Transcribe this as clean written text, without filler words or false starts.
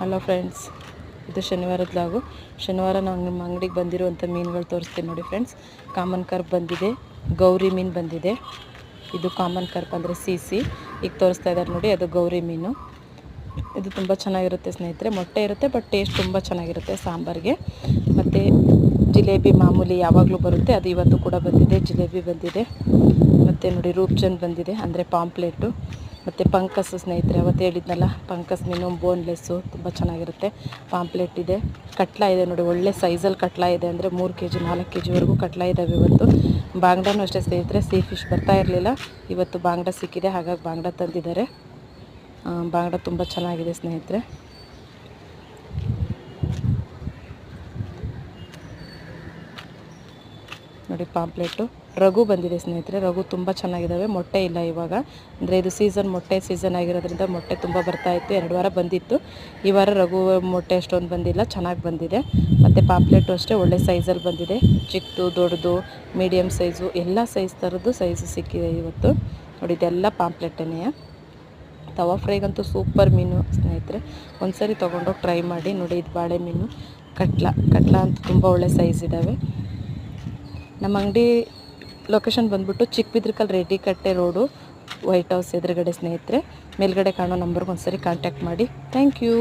Hello friends, ಇದು ಶನಿವಾರದ ಲಾಗು. ಶನಿವಾರ ನಮ್ಮ ಅಂಗಡಿಗೆ ಬಂದಿರುವಂಥ ಮೀನುಗಳು ತೋರಿಸ್ತೀನಿ ನೋಡಿ ಫ್ರೆಂಡ್ಸ್. ಕಾಮನ್ ಕಾರ್ಪ್ ಬಂದಿದೆ, ಗೌರಿ ಮೀನು ಬಂದಿದೆ. ಇದು ಕಾಮನ್ ಕಾರ್ಪ್ ಅಂದರೆ ಸಿ ಈಗ ತೋರಿಸ್ತಾ ಇದ್ದಾರೆ ನೋಡಿ, ಅದು ಗೌರಿ ಮೀನು. ಇದು ತುಂಬ ಚೆನ್ನಾಗಿರುತ್ತೆ ಸ್ನೇಹಿತರೆ. ಮೊಟ್ಟೆ ಇರುತ್ತೆ, ಬಟ್ ಟೇಸ್ಟ್ ತುಂಬ ಚೆನ್ನಾಗಿರುತ್ತೆ ಸಾಂಬಾರಿಗೆ. ಮತ್ತು ಜಿಲೇಬಿ ಮಾಮೂಲಿ ಯಾವಾಗಲೂ ಬರುತ್ತೆ, ಅದು ಇವತ್ತು ಕೂಡ ಬಂದಿದೆ. ಜಿಲೇಬಿ ಬಂದಿದೆ. ಮತ್ತು ನೋಡಿ ರೂಪ್ಚಂದ್ ಬಂದಿದೆ, ಅಂದರೆ ಪಾಂಪ್ಲೆಟು. ಮತ್ತು ಪಂಕಸ್ ಸ್ನೇಹಿತರೆ, ಅವತ್ತು ಹೇಳಿದ್ನಲ್ಲ, ಪಂಕಸ್ ಮೀನು ಬೋನ್ಲೆಸ್ಸು ತುಂಬ ಚೆನ್ನಾಗಿರುತ್ತೆ. ಪಾಂಪ್ಲೆಟ್ ಇದೆ, ಕಟ್ಲಾ ಇದೆ ನೋಡಿ, ಒಳ್ಳೆ ಸೈಜಲ್ಲಿ ಕಟ್ಲಾ ಇದೆ. ಅಂದರೆ 3 kg 4 kgವರೆಗೂ ಕಟ್ಲಾ ಇದ್ದಾವೆ ಇವತ್ತು. ಬಾಂಗ್ಡಾನು ಅಷ್ಟೇ ಸ್ನೇಹಿತರೆ, ಫಿಶ್ ಬರ್ತಾ ಇರಲಿಲ್ಲ, ಇವತ್ತು ಬಾಂಗ್ಡಾ ಸಿಕ್ಕಿದೆ, ಹಾಗಾಗಿ ಬಾಂಗ್ಡಾ ತಂದಿದ್ದಾರೆ. ಬಾಂಗ್ಡಾ ತುಂಬ ಚೆನ್ನಾಗಿದೆ ಸ್ನೇಹಿತರೆ. ನೋಡಿ ಪಾಂಪ್ಲೆಟು. ರಘು ಬಂದಿದೆ ಸ್ನೇಹಿತರೆ, ರಘು ತುಂಬ ಚೆನ್ನಾಗಿದ್ದಾವೆ. ಮೊಟ್ಟೆ ಇಲ್ಲ ಇವಾಗ, ಅಂದರೆ ಇದು ಮೊಟ್ಟೆ ಸೀಸನ್ ಆಗಿರೋದ್ರಿಂದ ಮೊಟ್ಟೆ ತುಂಬ ಬರ್ತಾಯಿತ್ತು. 2 ವಾರ ಬಂದಿತ್ತು. ಈ ವಾರ ರಘು ಮೊಟ್ಟೆ ಅಷ್ಟೊಂದು ಬಂದಿಲ್ಲ, ಚೆನ್ನಾಗಿ ಬಂದಿದೆ. ಮತ್ತು ಪಾಂಪ್ಲೆಟು ಅಷ್ಟೇ ಒಳ್ಳೆ ಸೈಜಲ್ಲಿ ಬಂದಿದೆ. ಚಿಕ್ಕದು, ದೊಡ್ಡದು, ಮೀಡಿಯಮ್ ಸೈಜು, ಎಲ್ಲ ಸೈಜ್ ಥರದ್ದು ಸೈಜು ಸಿಕ್ಕಿದೆ ಇವತ್ತು. ನೋಡಿ ಇದೆಲ್ಲ ಪಾಂಪ್ಲೆಟ್ಟೇ. ತವಾ ಫ್ರೈಗಂತೂ ಸೂಪರ್ ಮೀನು ಸ್ನೇಹಿತರೆ, ಒಂದ್ಸರಿ ತೊಗೊಂಡೋಗಿ ಟ್ರೈ ಮಾಡಿ ನೋಡಿ. ಇದು ಬಾಳೆ ಮೀನು, ಕಟ್ಲಾ ಅಂತೂ ತುಂಬ ಒಳ್ಳೆ ಸೈಜ್ ಇದ್ದಾವೆ. ನಮ್ಮ ಅಂಗಡಿ ಲೊಕೇಶನ್ ಬಂದ್ಬಿಟ್ಟು Chikkabidrikal Reddikatte road, white house ಎದುರುಗಡೆ ಸ್ನೇಹಿತರೆ. ಮೇಲ್ಗಡೆ ಕಾಣೋ ನಂಬರ್ಗೆ ಒಂದ್ಸರಿ ಕಾಂಟ್ಯಾಕ್ಟ್ ಮಾಡಿ. Thank you.